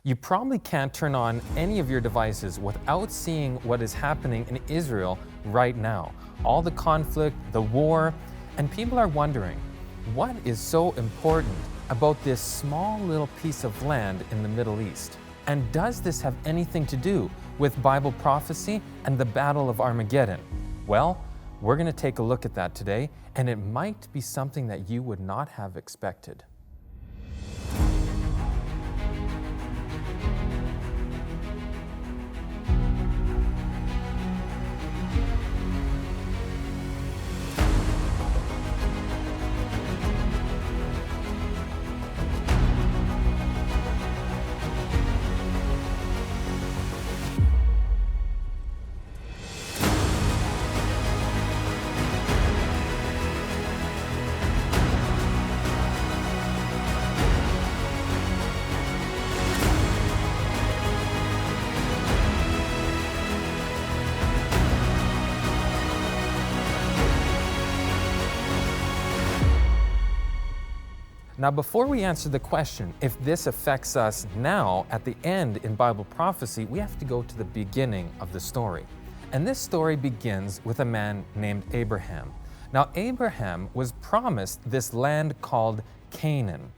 You probably can't turn on any of your devices without seeing what is happening in Israel right now. All the conflict, the war, and people are wondering, what is so important about this small little piece of land in the Middle East? And does this have anything to do with Bible prophecy and the Battle of Armageddon? Well, we're going to take a look at that today, and it might be something that you would not have expected. Now, before we answer the question if this affects us now at the end in Bible prophecy, we have to go to the beginning of the story. And this story begins with a man named Abraham. Now, Abraham was promised this land called Canaan.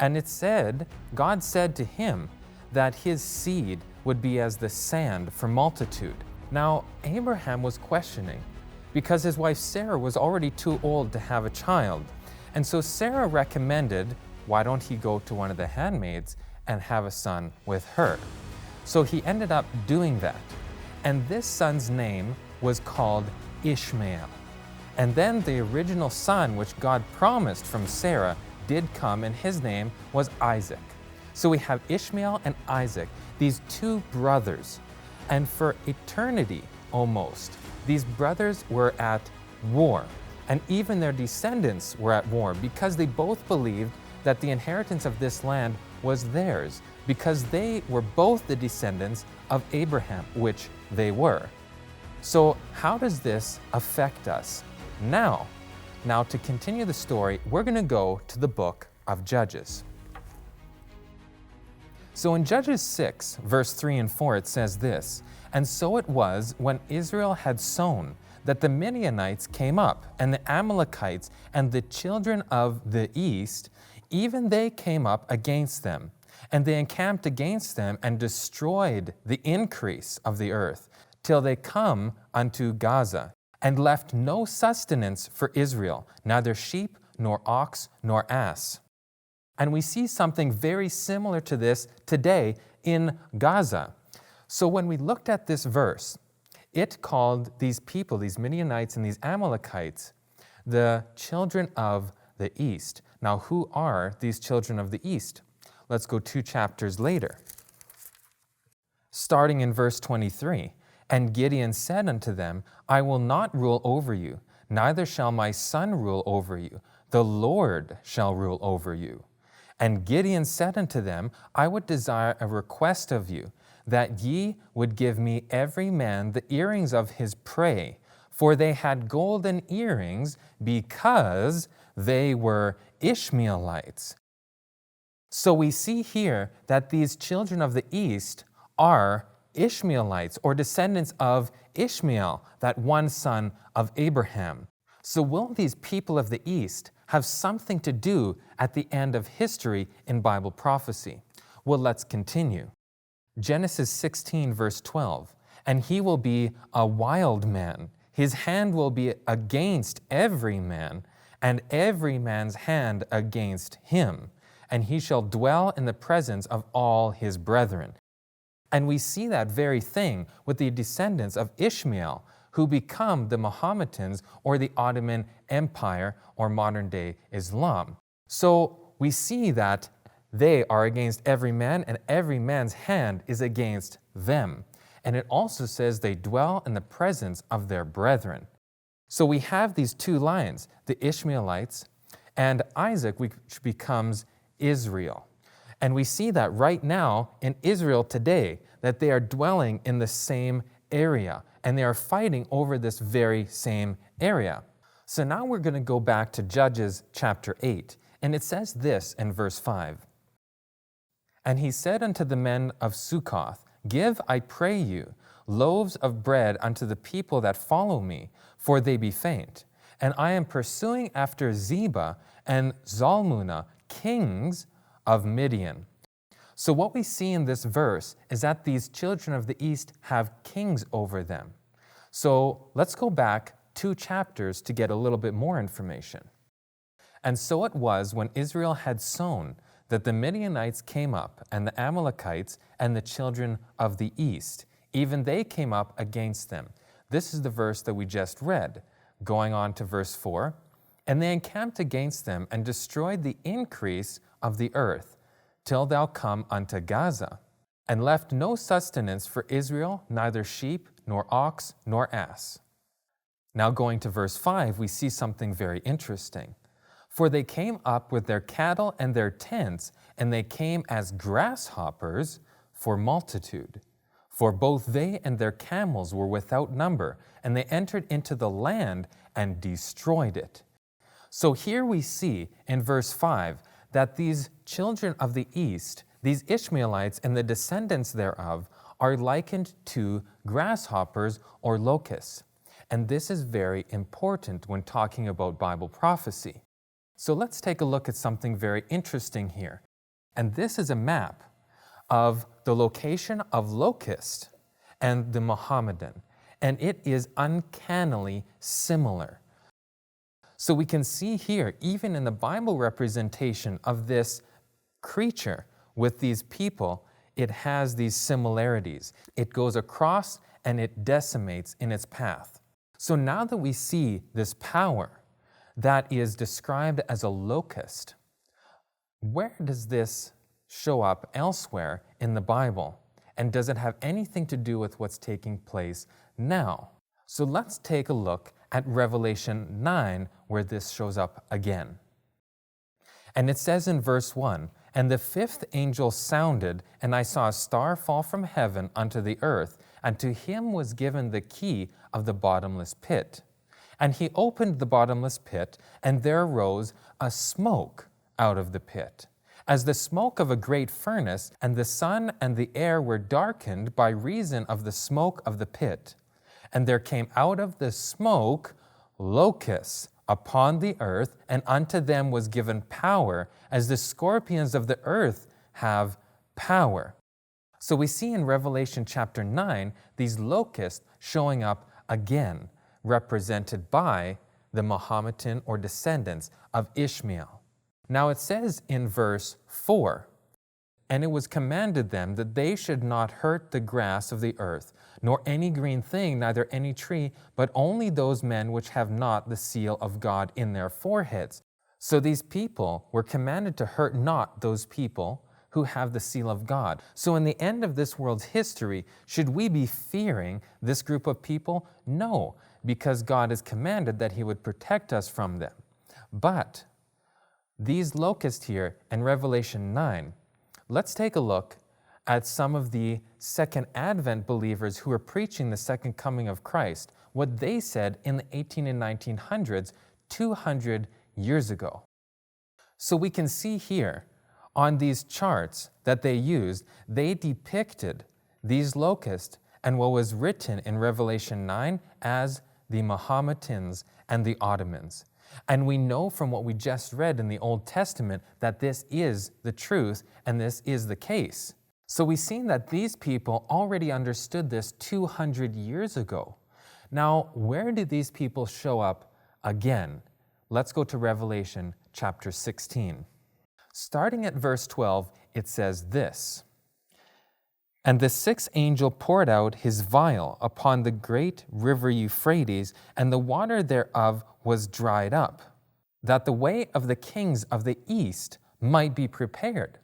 And it said, God said to him that his seed would be as the sand for multitude. Now, Abraham was questioning because his wife Sarah was already too old to have a child. And so Sarah recommended, why don't he go to one of the handmaids and have a son with her? So he ended up doing that. And this son's name was called Ishmael. And then the original son, which God promised from Sarah, did come, and his name was Isaac. So we have Ishmael and Isaac, these two brothers. And for eternity, almost, these brothers were at war. And even their descendants were at war because they both believed that the inheritance of this land was theirs, because they were both the descendants of Abraham, which they were. So how does this affect us now? Now, to continue the story, we're going to go to the book of Judges. So in Judges 6, verse 3 and 4, it says this, "And so it was when Israel had sown, that the Midianites came up, and the Amalekites and the children of the east, even they came up against them. And they encamped against them and destroyed the increase of the earth, till they come unto Gaza, and left no sustenance for Israel, neither sheep, nor ox, nor ass." And we see something very similar to this today in Gaza. So when we looked at this verse, it called these people, these Midianites and these Amalekites, the children of the east. Now, who are these children of the east? Let's go 2 chapters later. Starting in verse 23, "And Gideon said unto them, I will not rule over you, neither shall my son rule over you. The Lord shall rule over you. And Gideon said unto them, I would desire a request of you, that ye would give me every man the earrings of his prey, for they had golden earrings, because they were Ishmaelites." So we see here that these children of the east are Ishmaelites, or descendants of Ishmael, that one son of Abraham. So will these people of the east have something to do at the end of history in Bible prophecy? Well, let's continue. Genesis 16, verse 12, "And he will be a wild man. His hand will be against every man, and every man's hand against him. And he shall dwell in the presence of all his brethren." And we see that very thing with the descendants of Ishmael, who become the Mohammedans or the Ottoman Empire or modern-day Islam. So we see that they are against every man, and every man's hand is against them. And it also says they dwell in the presence of their brethren. So we have these two lines, the Ishmaelites and Isaac, which becomes Israel. And we see that right now in Israel today, that they are dwelling in the same area, and they are fighting over this very same area. So now we're going to go back to Judges chapter 8, and it says this in verse 5. And he said unto the men of Succoth, Give, I pray you, loaves of bread unto the people that follow me, for they be faint. And I am pursuing after Zebah and Zalmunna, kings of Midian. So what we see in this verse is that these children of the east have kings over them. So let's go back 2 chapters to get a little bit more information. And so it was when Israel had sown that the Midianites came up, and the Amalekites and the children of the east, even they came up against them. This is the verse that we just read. Going on to verse 4, and they encamped against them and destroyed the increase of the earth, till thou come unto Gaza, and left no sustenance for Israel, neither sheep, nor ox, nor ass. Now going to verse 5, we see something very interesting. For they came up with their cattle and their tents, and they came as grasshoppers for multitude. For both they and their camels were without number, and they entered into the land and destroyed it. So here we see in verse 5 that these children of the east, these Ishmaelites and the descendants thereof, are likened to grasshoppers or locusts. And this is very important when talking about Bible prophecy. So let's take a look at something very interesting here. And this is a map of the location of Locust and the Mohammedan. And it is uncannily similar. So we can see here, even in the Bible representation of this creature with these people, it has these similarities. It goes across and it decimates in its path. So now that we see this power that is described as a locust, where does this show up elsewhere in the Bible? And does it have anything to do with what's taking place now? So let's take a look at Revelation 9, where this shows up again. And it says in verse 1, And the 5th angel sounded, and I saw a star fall from heaven unto the earth, and to him was given the key of the bottomless pit. And he opened the bottomless pit, and there arose a smoke out of the pit, as the smoke of a great furnace, and the sun and the air were darkened by reason of the smoke of the pit. And there came out of the smoke locusts upon the earth, and unto them was given power, as the scorpions of the earth have power. So we see in Revelation chapter 9, these locusts showing up again, represented by the Mohammedan or descendants of Ishmael. Now it says in verse 4, And it was commanded them that they should not hurt the grass of the earth, nor any green thing, neither any tree, but only those men which have not the seal of God in their foreheads. So these people were commanded to hurt not those people who have the seal of God. So in the end of this world's history, should we be fearing this group of people? No, because God has commanded that He would protect us from them. But these locusts here in Revelation 9, let's take a look at some of the Second Advent believers who are preaching the second coming of Christ, what they said in the 18 and 1900s, 200 years ago. So we can see here on these charts that they used, they depicted these locusts and what was written in Revelation 9 as the Mohammedans and the Ottomans. And we know from what we just read in the Old Testament that this is the truth and this is the case. So we've seen that these people already understood this 200 years ago. Now, where did these people show up again? Let's go to Revelation chapter 16. Starting at verse 12, it says this, And the 6th angel poured out his vial upon the great river Euphrates, and the water thereof was dried up, that the way of the kings of the east might be prepared.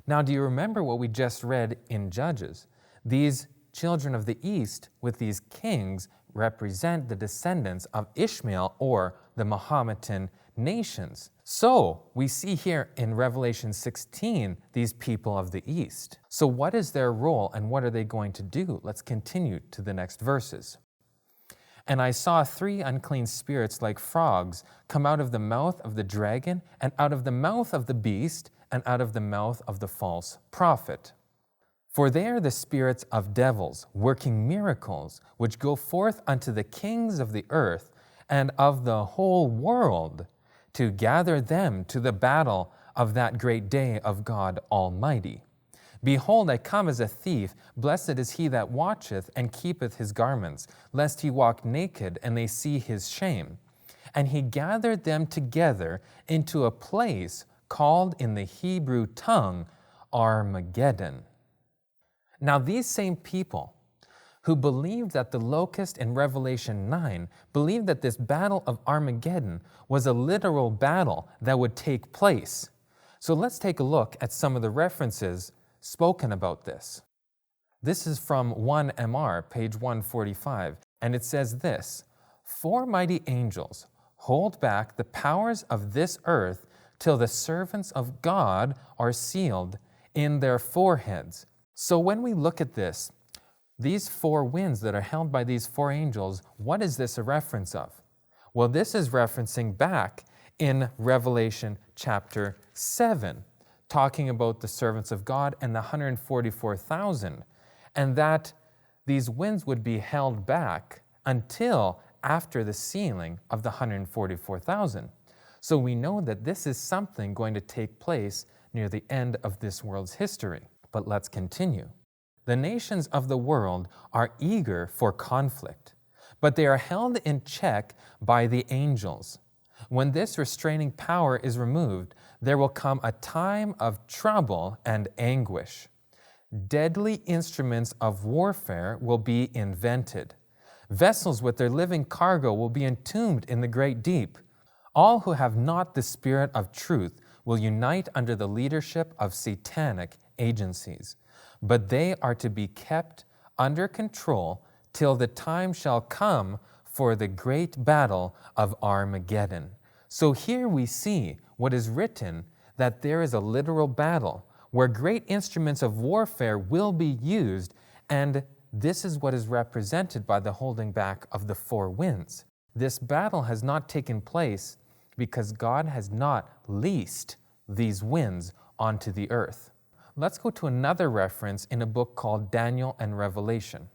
Now, do you remember what we just read in Judges? These children of the east with these kings represent the descendants of Ishmael or the Mohammedan nations. So we see here in Revelation 16 these people of the east. So what is their role and what are they going to do? Let's continue to the next verses. And I saw 3 unclean spirits like frogs come out of the mouth of the dragon and out of the mouth of the beast, and out of the mouth of the false prophet. For they are the spirits of devils, working miracles, which go forth unto the kings of the earth and of the whole world, to gather them to the battle of that great day of God Almighty. Behold, I come as a thief. Blessed is he that watcheth and keepeth his garments, lest he walk naked and they see his shame. And he gathered them together into a place called in the Hebrew tongue Armageddon. Now these same people who believed that the locust in Revelation 9 believed that this battle of Armageddon was a literal battle that would take place. So let's take a look at some of the references spoken about this. This is from 1MR, page 145, and it says this: 4 mighty angels hold back the powers of this earth till the servants of God are sealed in their foreheads. So when we look at this, these 4 winds that are held by these 4 angels, what is this a reference of? Well, this is referencing back in Revelation chapter 7, talking about the servants of God and the 144,000, and that these winds would be held back until after the sealing of the 144,000. So we know that this is something going to take place near the end of this world's history. But let's continue. The nations of the world are eager for conflict, but they are held in check by the angels. When this restraining power is removed, there will come a time of trouble and anguish. Deadly instruments of warfare will be invented. Vessels with their living cargo will be entombed in the great deep. All who have not the spirit of truth will unite under the leadership of satanic agencies, but they are to be kept under control till the time shall come for the great battle of Armageddon. So here we see what is written, that there is a literal battle where great instruments of warfare will be used, and this is what is represented by the holding back of the 4 winds. This battle has not taken place because God has not leased these winds onto the earth. Let's go to another reference in a book called Daniel and Revelation.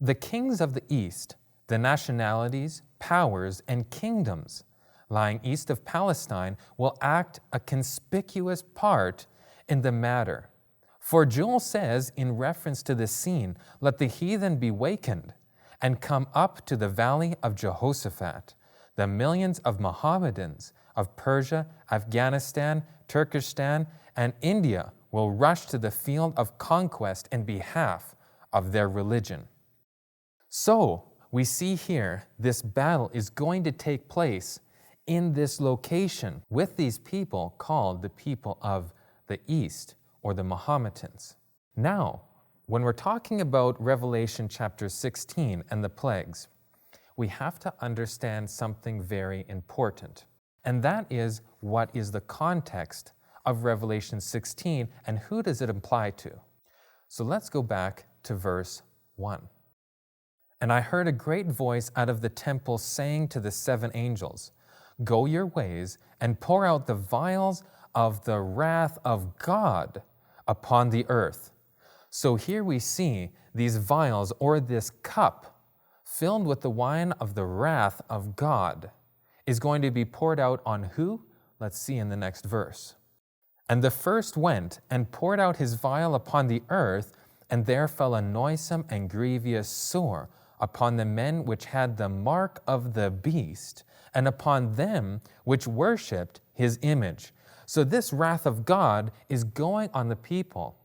The kings of the east, the nationalities, powers, and kingdoms lying east of Palestine will act a conspicuous part in the matter. For Joel says, in reference to this scene, let the heathen be wakened and come up to the valley of Jehoshaphat. The millions of Mohammedans of Persia, Afghanistan, Turkestan, and India will rush to the field of conquest in behalf of their religion. So, we see here this battle is going to take place in this location with these people called the people of the East, or the Mohammedans. Now, when we're talking about Revelation chapter 16 and the plagues, we have to understand something very important, and that is, what is the context of Revelation 16 and who does it apply to? So let's go back to verse 1. And I heard a great voice out of the temple saying to the 7 angels, go your ways and pour out the vials of the wrath of God upon the earth. So here we see these vials, or this cup filled with the wine of the wrath of God, is going to be poured out on who? Let's see in the next verse. And the first went and poured out his vial upon the earth, and there fell a noisome and grievous sore upon the men which had the mark of the beast, and upon them which worshipped his image. So this wrath of God is going on the people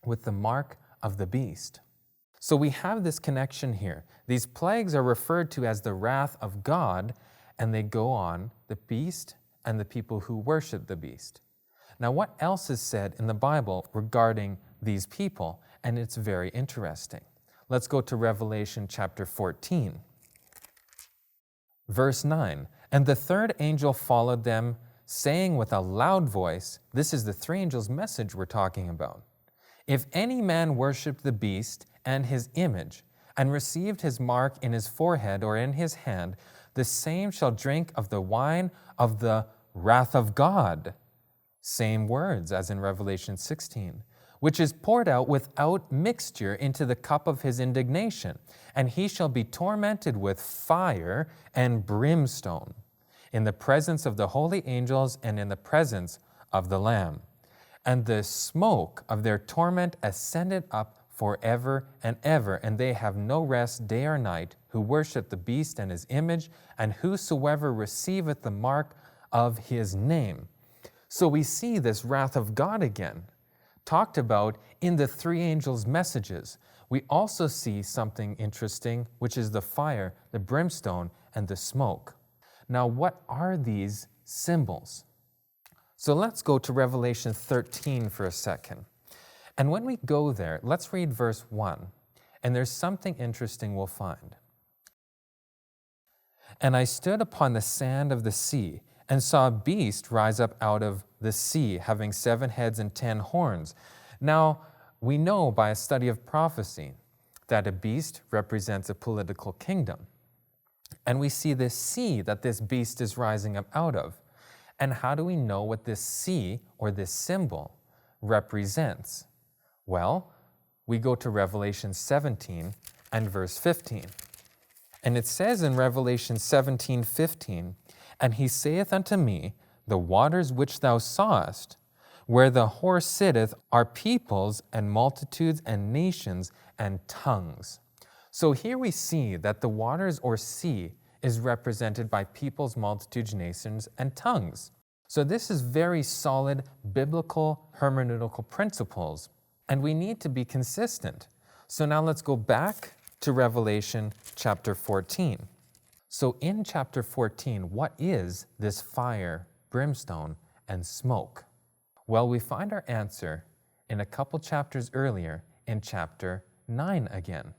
with the mark of the beast. So we have this connection here. These plagues are referred to as the wrath of God, and they go on the beast and the people who worship the beast. Now, what else is said in the Bible regarding these people? And it's very interesting. Let's go to Revelation chapter 14. Verse 9, and the 3rd angel followed them, saying with a loud voice, this is the 3 angels' message we're talking about, if any man worship the beast and his image, and received his mark in his forehead or in his hand, the same shall drink of the wine of the wrath of God, Same words as in Revelation 16, which is poured out without mixture into the cup of his indignation, and he shall be tormented with fire and brimstone in the presence of the holy angels and in the presence of the Lamb. And the smoke of their torment ascended up forever and ever, and they have no rest day or night, who worship the beast and his image, and whosoever receiveth the mark of his name. So we see this wrath of God again, talked about in the three angels' messages. We also see something interesting, which is the fire, the brimstone, and the smoke. Now, what are these symbols? So let's go to Revelation 13 for a second. And when we go there, let's read verse 1. And there's something interesting we'll find. And I stood upon the sand of the sea, and saw a beast rise up out of the sea, having 7 heads and 10 horns. Now, we know by a study of prophecy that a beast represents a political kingdom. And we see this sea that this beast is rising up out of. And how do we know what this sea, or this symbol, represents? Well, we go to Revelation 17 and verse 15. And it says in Revelation 17:15, and he saith unto me, the waters which thou sawest, where the horse sitteth, are peoples and multitudes and nations and tongues. So here we see that the waters or sea is represented by peoples, multitudes, nations, and tongues. So this is very solid biblical hermeneutical principles, and we need to be consistent. So now let's go back to Revelation chapter 14. So in chapter 14, what is this fire, brimstone, and smoke? Well, we find our answer in a couple chapters earlier in chapter 9 again.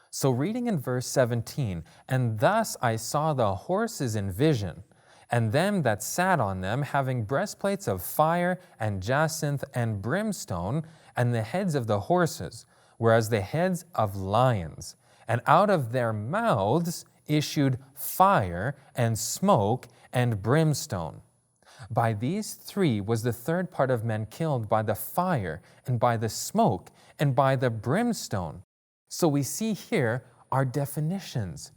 So reading in verse 17, and thus I saw the horses in vision, and them that sat on them, having breastplates of fire and jacinth and brimstone, and the heads of the horses, whereas the heads of lions, and out of their mouths issued fire and smoke and brimstone. By these three was the third part of men killed by the fire and by the smoke and by the brimstone. So we see here our definitions.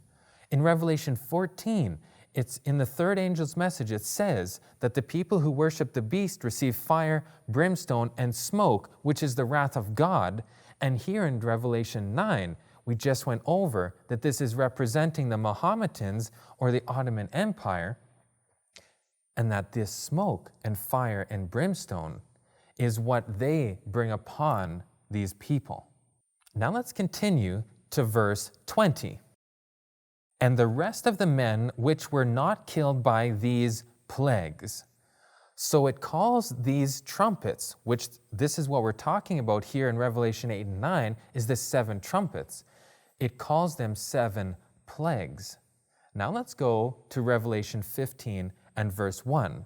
In Revelation 14, it's in the third angel's message, it says that the people who worship the beast receive fire, brimstone, and smoke, which is the wrath of God. And here in Revelation 9, we just went over that this is representing the Mohammedans or the Ottoman Empire, and that this smoke and fire and brimstone is what they bring upon these people. Now let's continue to verse 20. And the rest of the men which were not killed by these plagues. So it calls these trumpets, which this is what we're talking about here in Revelation 8 and 9, is the 7 trumpets. It calls them 7 plagues. Now let's go to Revelation 15 and verse 1.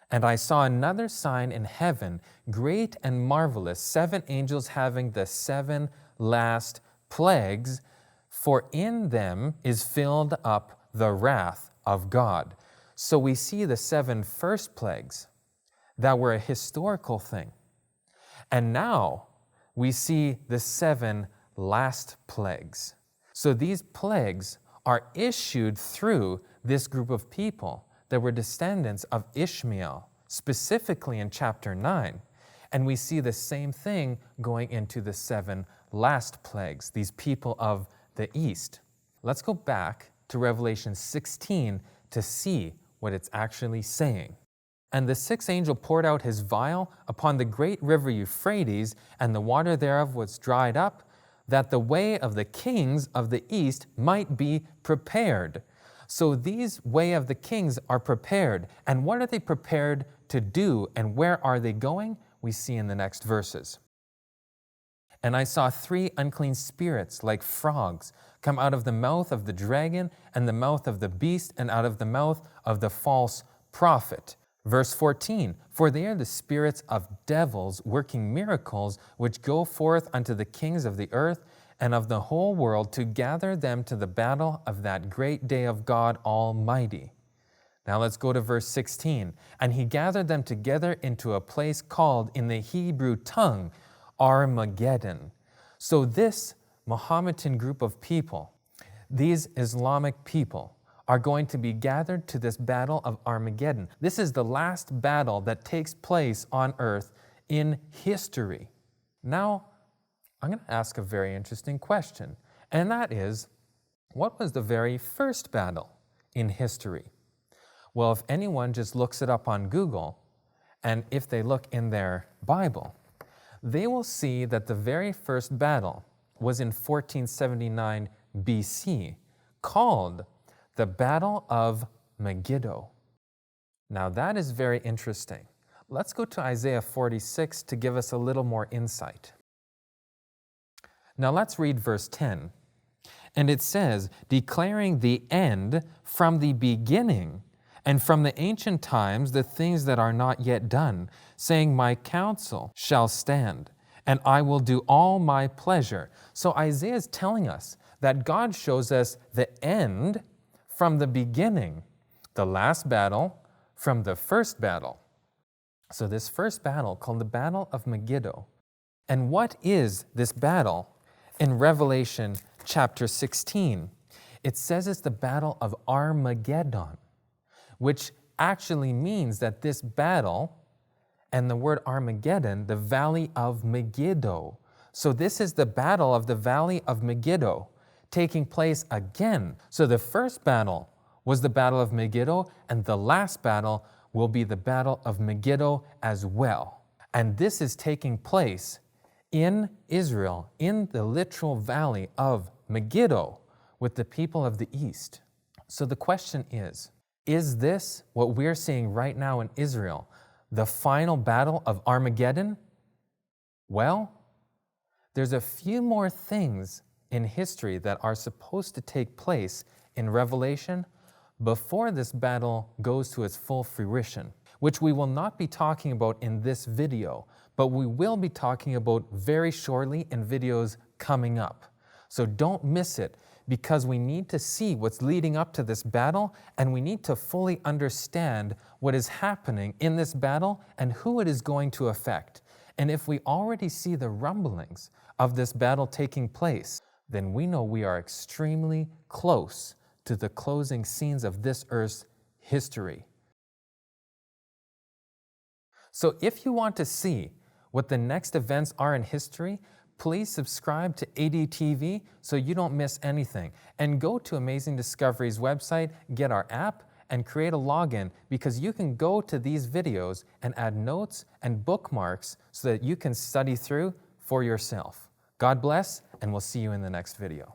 And I saw another sign in heaven, great and marvelous, 7 angels having the 7 last plagues, for in them is filled up the wrath of God. So we see the 7 first plagues that were a historical thing. And now we see the 7 last plagues. So these plagues are issued through this group of people that were descendants of Ishmael, specifically in chapter 9. And we see the same thing going into the 7 last plagues, these people of the east. Let's go back to Revelation 16 to see what it's actually saying. And the 6th angel poured out his vial upon the great river Euphrates, and the water thereof was dried up, that the way of the kings of the east might be prepared. So these way of the kings are prepared. And what are they prepared to do, and where are they going? We see in the next verses. And I saw 3 unclean spirits like frogs come out of the mouth of the dragon and the mouth of the beast and out of the mouth of the false prophet. Verse 14, for they are the spirits of devils working miracles, which go forth unto the kings of the earth and of the whole world to gather them to the battle of that great day of God Almighty. Now let's go to verse 16. And he gathered them together into a place called in the Hebrew tongue Armageddon. So this Mohammedan group of people, these Islamic people, are going to be gathered to this battle of Armageddon. This is the last battle that takes place on earth in history. Now, I'm going to ask a very interesting question, and that is, what was the very first battle in history? Well, if anyone just looks it up on Google, and if they look in their Bible, they will see that the very first battle was in 1479 BC, called the Battle of Megiddo. Now that is very interesting. Let's go to Isaiah 46 to give us a little more insight. Now let's read verse 10. And it says, declaring the end from the beginning, and from the ancient times the things that are not yet done, saying, my counsel shall stand, and I will do all my pleasure. So Isaiah is telling us that God shows us the end from the beginning, the last battle from the first battle. So this first battle, called the Battle of Megiddo. And what is this battle? In Revelation chapter 16, it says it's the Battle of Armageddon, which actually means that this battle, and the word Armageddon, the Valley of Megiddo. So this is the battle of the Valley of Megiddo taking place again. So the first battle was the Battle of Megiddo, and the last battle will be the Battle of Megiddo as well. And this is taking place in Israel, in the literal valley of Megiddo, with the people of the East. So the question is this what we're seeing right now in Israel, the final battle of Armageddon? Well, there's a few more things in history that are supposed to take place in Revelation before this battle goes to its full fruition, which we will not be talking about in this video, but we will be talking about very shortly in videos coming up. So don't miss it, because we need to see what's leading up to this battle, and we need to fully understand what is happening in this battle and who it is going to affect. And if we already see the rumblings of this battle taking place, then we know we are extremely close to the closing scenes of this earth's history. So if you want to see what the next events are in history, please subscribe to ADTV so you don't miss anything. And go to Amazing Discovery's website, get our app, and create a login, because you can go to these videos and add notes and bookmarks so that you can study through for yourself. God bless, and we'll see you in the next video.